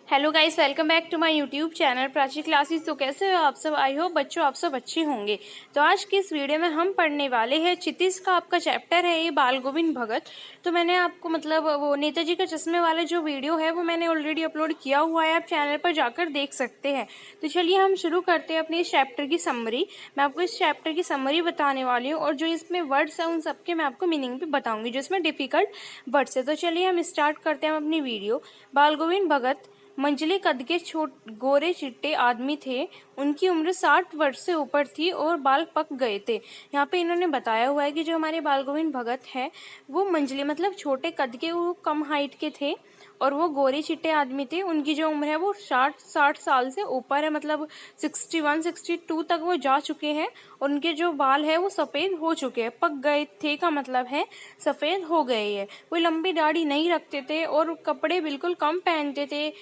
Hello guys, welcome back to my YouTube channel Prachi classes. तो कैसे हो आप सब? आई होप बच्चों आप सब अच्छे होंगे। तो आज की इस वीडियो में हम पढ़ने वाले हैं चितिस का आपका चैप्टर है ये बाल गोविंद भगत। तो मैंने आपको मतलब वो नेताजी के चश्मे वाला जो वीडियो है वो मैंने ऑलरेडी अपलोड किया हुआ है, आप चैनल पर जाकर देख सकते हैं। तो चलिए हम शुरू करते हैं अपने इस चैप्टर की समरी। मैं आपको इस चैप्टर की समरी बताने वाली हूँ और जो इसमें वर्ड्स हैं उन सबके मैं आपको मीनिंग भी बताऊँगी जो इसमें डिफिकल्ट वर्ड्स है। तो चलिए हम स्टार्ट करते हैं अपनी वीडियो। बाल गोविंद भगत मंझले कद के गोरे चिट्टे आदमी थे। उनकी उम्र 60 वर्ष से ऊपर थी और बाल पक गए थे। यहाँ पे इन्होंने बताया हुआ है कि जो हमारे बाल गोविंद भगत है वो मंझले मतलब छोटे कद के, वो कम हाइट के थे और वो गोरे चिट्टे आदमी थे। उनकी जो उम्र है वो 60 साल से ऊपर है, मतलब 61-62 तक वो जा चुके हैं। और उनके जो बाल है वो सफ़ेद हो चुके हैं। पक गए थे का मतलब है सफ़ेद हो गए हैं। वो लंबी दाढ़ी नहीं रखते थे और कपड़े बिल्कुल कम पहनते थे।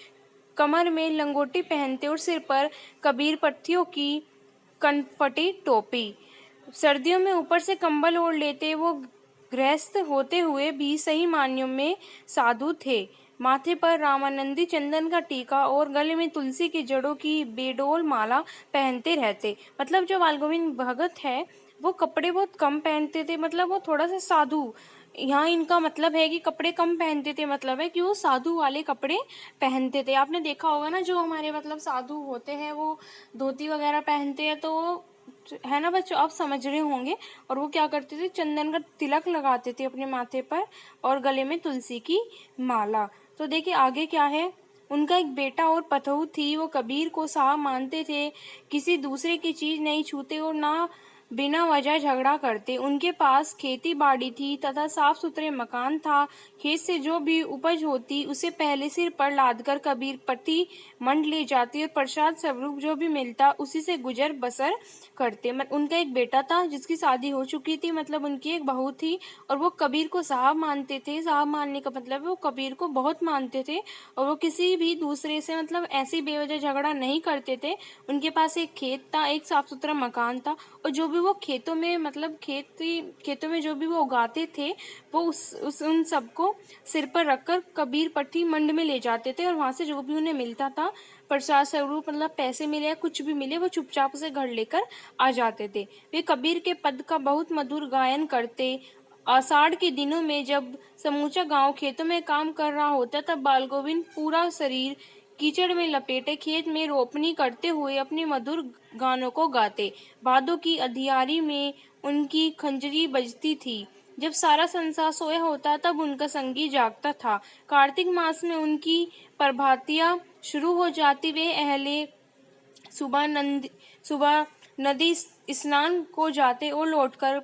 कमर में लंगोटी पहनते और सिर पर कबीर पत्तियों की कनफटी टोपी। सर्दियों में ऊपर से कंबल ओढ़ लेते। वो गृहस्थ होते हुए भी सही मायनों में साधु थे। माथे पर रामानंदी चंदन का टीका और गले में तुलसी की जड़ों की बेडोल माला पहनते रहते। मतलब जो बाल गोविंद भगत है वो कपड़े बहुत कम पहनते थे, मतलब वो थोड़ा सा साधु। यहाँ इनका मतलब है कि कपड़े कम पहनते थे, मतलब है कि वो साधु वाले कपड़े पहनते थे। आपने देखा होगा ना जो हमारे मतलब साधु होते हैं वो धोती वगैरह पहनते हैं, तो है ना बच्चों, आप समझ रहे होंगे। और वो क्या करते थे, चंदन का तिलक लगाते थे अपने माथे पर और गले में तुलसी की माला। तो देखिए आगे क्या है। उनका एक बेटा और पतोह थी। वो कबीर को साहब मानते थे, किसी दूसरे की चीज नहीं छूते और ना बिना वजह झगड़ा करते। उनके पास खेती बाड़ी थी तथा साफ सुथरे मकान था। खेत से जो भी उपज होती उसे पहले सिर पर लादकर कबीर पति मंड ले जाते और प्रसाद स्वरूप जो भी मिलता उसी से गुजर बसर करते। उनका एक बेटा था जिसकी शादी हो चुकी थी, मतलब उनकी एक बहू थी और वो कबीर को साहब मानते थे। साहब मानने का मतलब है वो कबीर को बहुत मानते थे और वो किसी भी दूसरे से मतलब ऐसी बेवजह झगड़ा नहीं करते थे। उनके पास एक खेत था, एक साफ सुथरा मकान था और जो भी वो खेतों में मतलब खेतों में जो भी वो उगाते थे वो उस उन सबको सिर पर रखकर कबीर पट्टी मंड में ले जाते थे और वहां से जो भी उन्हें मिलता था प्रसाद स्वरूप, मतलब पैसे मिले या कुछ भी मिले, वो चुपचाप उसे घर लेकर आ जाते थे। वे कबीर के पद का बहुत मधुर गायन करते। आषाढ़ के दिनों में जब समूचा गांव खेतों में काम कर रहा होता तब बाल गोविंद पूरा शरीर कीचड़ में लपेटे खेत में रोपनी करते हुए अपने मधुर गानों को गाते। भादों की अंधियारी में उनकी खंजरी बजती थी। जब सारा संसार सोया होता तब उनका संगीत जागता था। कार्तिक मास में उनकी प्रभातियां शुरू हो जाती। वे अहले सुबह नदी स्नान को जाते और लौटकर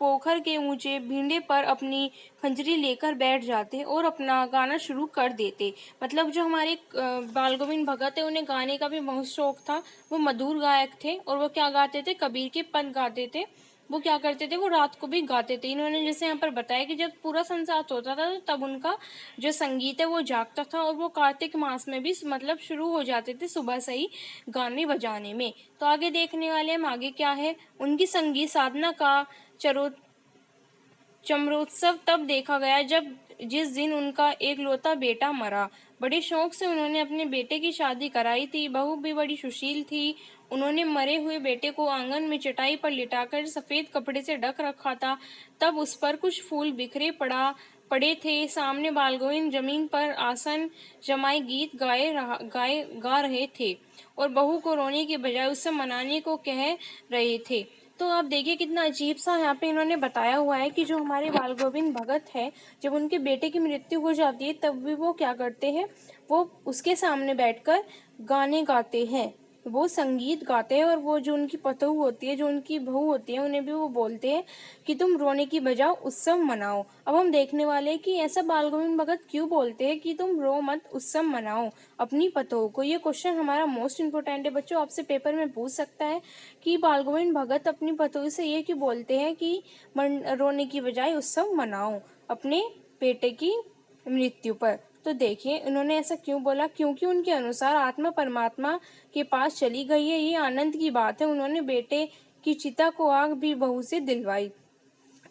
पोखर के ऊंचे भिंडे पर अपनी खंजरी लेकर बैठ जाते और अपना गाना शुरू कर देते। मतलब जो हमारे बाल गोविंद भगत है उन्हें गाने का भी बहुत शौक था। वो मधुर गायक थे और वो क्या गाते थे, कबीर के पद गाते थे। वो क्या करते थे, वो रात को भी गाते थे। इन्होंने जैसे यहाँ पर बताया कि जब पूरा संसार होता था तब उनका जो संगीत है वो जागता था और वो कार्तिक मास में भी मतलब शुरू हो जाते थे सुबह से ही गाने बजाने में। तो आगे देखने वाले हम आगे क्या है। उनकी संगीत साधना का चरो चमरोत्सव तब देखा गया जब जिस दिन उनका एकलौता बेटा मरा। बड़े शौक से उन्होंने अपने बेटे की शादी कराई थी। बहू भी बड़ी सुशील थी। उन्होंने मरे हुए बेटे को आंगन में चटाई पर लिटाकर सफेद कपड़े से ढक रखा था। तब उस पर कुछ फूल बिखरे पड़े थे। सामने बालगोविंद जमीन पर आसन जमाए गीत गा रहे थे और बहू को रोने के बजाय उससे मनाने को कह रहे थे। तो आप देखिए कितना अजीब सा यहाँ पे इन्होंने बताया हुआ है कि जो हमारे बाल गोविंद भगत है जब उनके बेटे की मृत्यु हो जाती है तब भी वो क्या करते हैं, वो उसके सामने बैठकर गाने गाते हैं, वो संगीत गाते हैं। और वो जो उनकी पतोह होती है, जो उनकी बहू होती है, उन्हें भी वो बोलते हैं कि तुम रोने की बजाय उत्सव मनाओ। अब हम देखने वाले हैं कि ऐसा बाल गोविंद भगत क्यों बोलते हैं कि तुम रो मत उत्सव मनाओ अपनी पतोह को। ये क्वेश्चन हमारा मोस्ट इंपोर्टेंट है बच्चों, आपसे पेपर में पूछ सकता है कि बाल गोविंद भगत अपनी पतोह से ये क्यों बोलते हैं कि रोने की बजाय उत्सव मनाओ अपने बेटे की मृत्यु पर। तो देखिए उन्होंने ऐसा क्यों बोला, क्योंकि उनके अनुसार आत्मा परमात्मा के पास चली गई है। ये आनंद की बात है। उन्होंने बेटे की चिता को आग भी बहू से दिलवाई।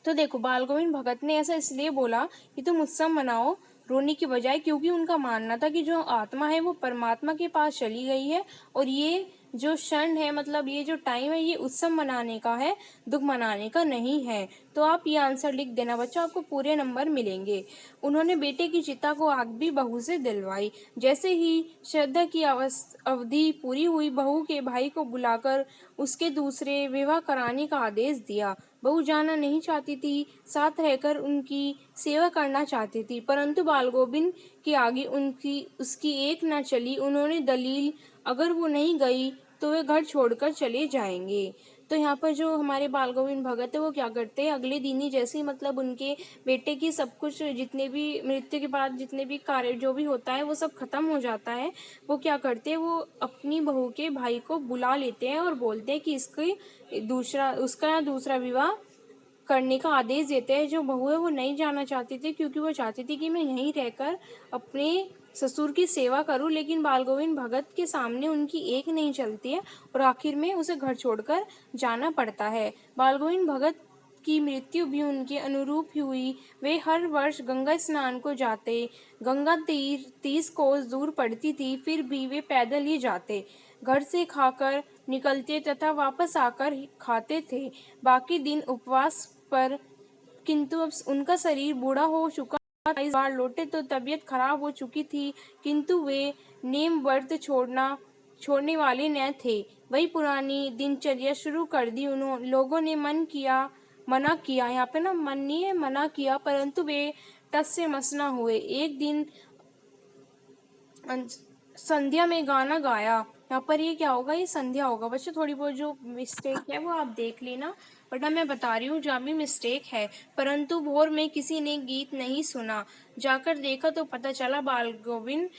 तो देखो बाल गोविंद भगत ने ऐसा इसलिए बोला कि तुम उत्सव मनाओ, रोने की बजाय, क्योंकि उनका मानना था कि जो आत्मा है वो परमात्मा के पास चली गई है और ये जो क्षण है, मतलब ये जो टाइम है, ये उत्सव मनाने का है, दुख मनाने का नहीं है। तो आप ये आंसर लिख देना बच्चों, आपको पूरे नंबर मिलेंगे। उन्होंने बेटे की चिता को आग भी बहू से दिलवाई। जैसे ही श्रद्धा की अवधि पूरी हुई, बहू के भाई को बुलाकर उसके दूसरे विवाह कराने का आदेश दिया। बहू जाना नहीं चाहती थी, साथ रहकर उनकी सेवा करना चाहती थी, परंतु बाल गोविंद के आगे उसकी एक न चली। उन्होंने दलील, अगर वो नहीं गई तो वे घर छोड़कर चले जाएंगे। तो यहाँ पर जो हमारे बाल गोविंद भगत है वो क्या करते हैं, अगले दिन ही जैसे ही मतलब उनके बेटे की सब कुछ, जितने भी मृत्यु के बाद जितने भी कार्य जो भी होता है वो सब खत्म हो जाता है, वो क्या करते हैं, वो अपनी बहू के भाई को बुला लेते हैं और बोलते हैं कि उसका दूसरा विवाह करने का आदेश देते हैं। जो बहू है वो नहीं जाना चाहती थी, क्योंकि वो चाहती थी कि मैं यहीं रहकर अपने ससुर की सेवा करूं, लेकिन बाल गोविंद भगत के सामने उनकी एक नहीं चलती है और आखिर में उसे घर छोड़कर जाना पड़ता है। बाल गोविंद भगत की मृत्यु भी उनके अनुरूप ही हुई। वे हर वर्ष गंगा स्नान को जाते। गंगा 30 कोस दूर पड़ती थी, फिर भी वे पैदल ही जाते। घर से खाकर निकलते तथा वापस आकर खाते थे। बाकी दिन उपवास पर, किंतु अब उनका शरीर बूढ़ा हो चुका था। इस बार लौटे तो तबीयत खराब हो चुकी थी, किंतु वे नेम व्रत छोड़ने वाले न थे। वही पुरानी दिनचर्या शुरू कर दी। लोगों ने मना किया, यहाँ पे ना मन नहीं है, मना किया, परंतु वे टस से मस न हुए। एक दिन संध्या में गाना गाया। यहाँ पर ये क्या होगा, ये संध्या होगा बच्चों। थोड़ी बहुत जो मिस्टेक है वो आप देख लेना, वरना मैं बता रही हूँ जहाँ भी मिस्टेक है। परंतु भोर में किसी ने गीत नहीं सुना, जाकर देखा तो पता चला बाल गोविंद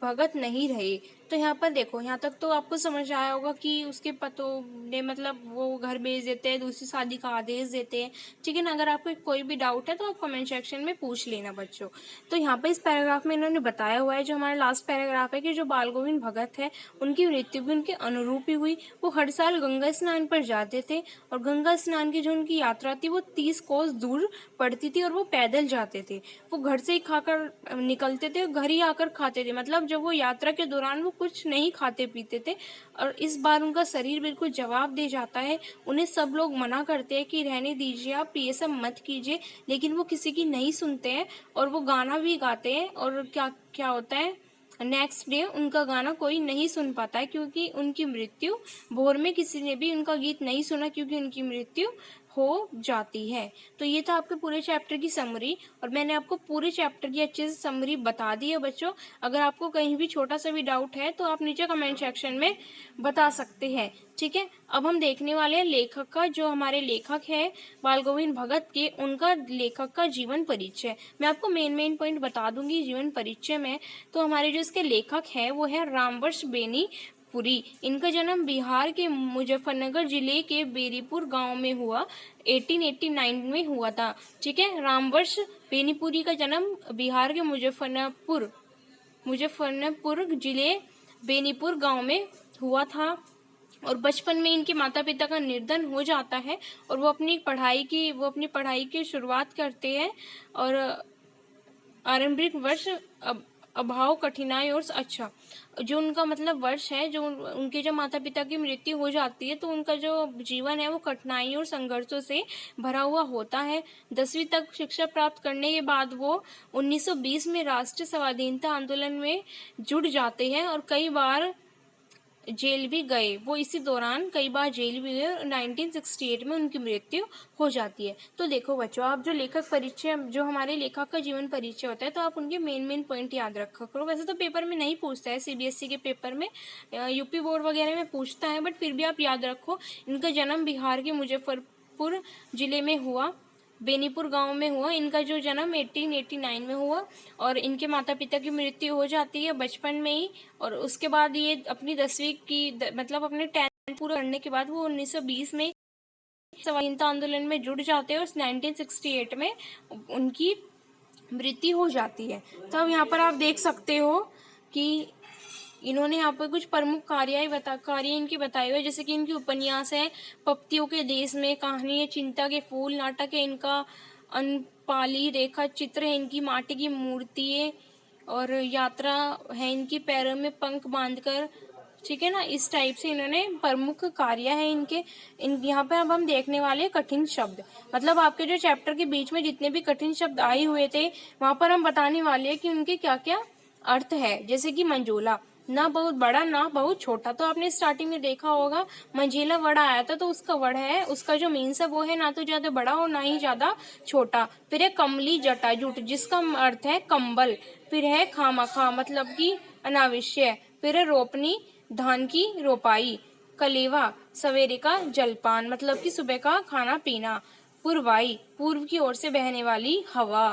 भगत नहीं रहे। तो यहाँ पर देखो, यहाँ तक तो आपको समझ आया होगा कि उसके पतों ने मतलब वो घर भेज देते हैं, दूसरी शादी का आदेश देते हैं। ठीक है ना। अगर आपको कोई भी डाउट है तो आप कमेंट सेक्शन में पूछ लेना बच्चों। तो यहाँ पर इस पैराग्राफ में इन्होंने बताया हुआ है, जो हमारा लास्ट पैराग्राफ है, कि जो बाल गोविंद भगत है उनकी मृत्यु भी उनके अनुरूप ही हुई। वो हर साल गंगा स्नान पर जाते थे और गंगा स्नान की जो उनकी यात्रा थी वो 30 कोस दूर पड़ती थी और वो पैदल जाते थे। वो घर से ही खाकर निकलते थे, घर ही आकर खाते थे। मतलब जब वो यात्रा के दौरान वो कुछ नहीं खाते पीते थे। और इस बार उनका शरीर बिल्कुल जवाब दे जाता है। उन्हें सब लोग मना करते हैं कि रहने दीजिए, आप ये सब मत कीजिए, लेकिन वो किसी की नहीं सुनते हैं और वो गाना भी गाते हैं। और क्या क्या होता है, नेक्स्ट डे उनका गाना कोई नहीं सुन पाता है, क्योंकि उनकी मृत्यु, भोर में किसी ने भी उनका गीत नहीं सुना, क्योंकि उनकी मृत्यु हो जाती है। तो ये था आपके पूरे चैप्टर की समरी, और मैंने आपको पूरे चैप्टर की अच्छे से समरी बता दी है बच्चों। अगर आपको कहीं भी छोटा सा भी डाउट है तो आप नीचे कमेंट सेक्शन में बता सकते हैं। ठीक है। अब हम देखने वाले हैं लेखक का, जो हमारे लेखक है बाल गोविंद भगत के, उनका लेखक का जीवन परिचय। मैं आपको मेन पॉइंट बता दूंगी जीवन परिचय में। तो हमारे जो इसके लेखक है वो है रामवंश बेनीपुरी। इनका जन्म बिहार के मुजफ्फरनगर जिले के बेरीपुर गांव में हुआ, 1889 में हुआ था। ठीक है। रामवंश बेनीपुरी का जन्म बिहार के मुजफ्फरनपुर जिले बेनीपुर गांव में हुआ था। और बचपन में इनके माता पिता का निर्धन हो जाता है और वो अपनी पढ़ाई की शुरुआत करते हैं। और आरंभिक वर्ष अभाव, कठिनाई और अच्छा, जो उनका मतलब वर्ष है, जो उनके जब माता पिता की मृत्यु हो जाती है तो उनका जो जीवन है वो कठिनाई और संघर्षों से भरा हुआ होता है। 10वीं तक शिक्षा प्राप्त करने के बाद वो 1920 में राष्ट्रीय स्वाधीनता आंदोलन में जुड़ जाते हैं और कई बार जेल भी गए। वो इसी दौरान कई बार जेल भी गए और 1968 में उनकी मृत्यु हो जाती है। तो देखो बच्चों, आप जो लेखक परिचय, जो हमारे लेखक का जीवन परिचय होता है, तो आप उनके मेन पॉइंट याद रखा करो। वैसे तो पेपर में नहीं पूछता है, सीबीएसई के पेपर में, यूपी बोर्ड वगैरह में पूछता है, बट फिर भी आप याद रखो। इनका जन्म बिहार के मुजफ्फरपुर जिले में हुआ, बेनीपुर गांव में हुआ। इनका जो जन्म 1889 में हुआ और इनके माता पिता की मृत्यु हो जाती है बचपन में ही। और उसके बाद ये अपनी 10वीं की मतलब अपने 10th पूरा करने के बाद वो 1920 में स्वाधीनता आंदोलन में जुड़ जाते हैं और 1968 में उनकी मृत्यु हो जाती है। तो अब यहाँ पर आप देख सकते हो कि इन्होंने यहाँ पर कुछ प्रमुख कार्य इनके बताए हुए, जैसे कि इनकी उपन्यास है पत्तियों के देश में, कहानी है चिंता के फूल, नाटक है इनका पाली रेखा चित्र है इनकी, माटी की मूर्तियाँ और यात्रा है इनकी, पैरों में पंख बांधकर, ठीक है ना। इस टाइप से इन्होंने प्रमुख कार्य है इनके। यहाँ पे अब हम देखने वाले कठिन शब्द, मतलब आपके जो चैप्टर के बीच में जितने भी कठिन शब्द आए हुए थे वहां पर हम बताने वाले हैं कि उनके क्या क्या अर्थ है। जैसे कि मंजोला, ना बहुत बड़ा ना बहुत छोटा, तो आपने स्टार्टिंग में देखा होगा मंझेला वर्ड आया था, तो उसका वर्ड है, उसका जो मीन्स है वो है ना तो ज्यादा बड़ा और ना ही ज्यादा छोटा। फिर है कमली जटाजुट, जिसका अर्थ है कंबल। फिर है खामखा, मतलब कि अनावश्यक। फिर है रोपनी, धान की रोपाई। कलेवा, सवेरे का जलपान, मतलब कि सुबह का खाना पीना। पूर्वाई, पूर्व की ओर से बहने वाली हवा।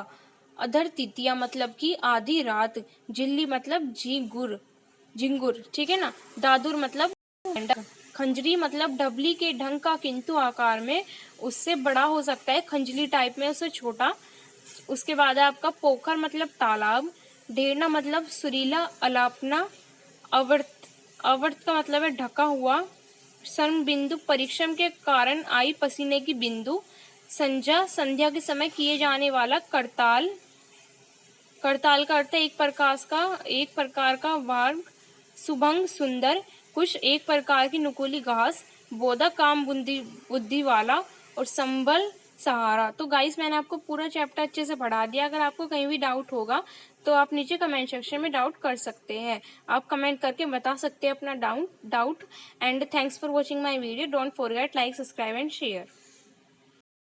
अधर तितिया, मतलब कि आधी रात। झिल्ली मतलब झींगुर, झिंगुर, ठीक है ना। दादुर मतलब मेंढक। खंजरी मतलब डबली के ढंग का किंतु आकार में उससे बड़ा हो सकता है, खंजली टाइप में उससे छोटा। उसके बाद है आपका पोखर मतलब तालाब। ढेरना मतलब सुरीला अलापना। अवर्त, अवर्त का मतलब है ढका हुआ। श्रम बिंदु, परिश्रम के कारण आई पसीने की बिंदु। संध्या, संध्या के समय किए जाने वाला करताल। करताल का अर्थ है एक प्रकार का वार्ग। सुभंग, सुंदर, कुछ एक प्रकार की नुकीली घास। बोधा, काम बुद्धि वाला। और संबल, सहारा। तो गाइस मैंने आपको पूरा चैप्टर अच्छे से पढ़ा दिया। अगर आपको कहीं भी डाउट होगा तो आप नीचे कमेंट सेक्शन में डाउट कर सकते हैं। आप कमेंट करके बता सकते हैं अपना doubt. And thanks for watching my video. Don't forget like, subscribe and share.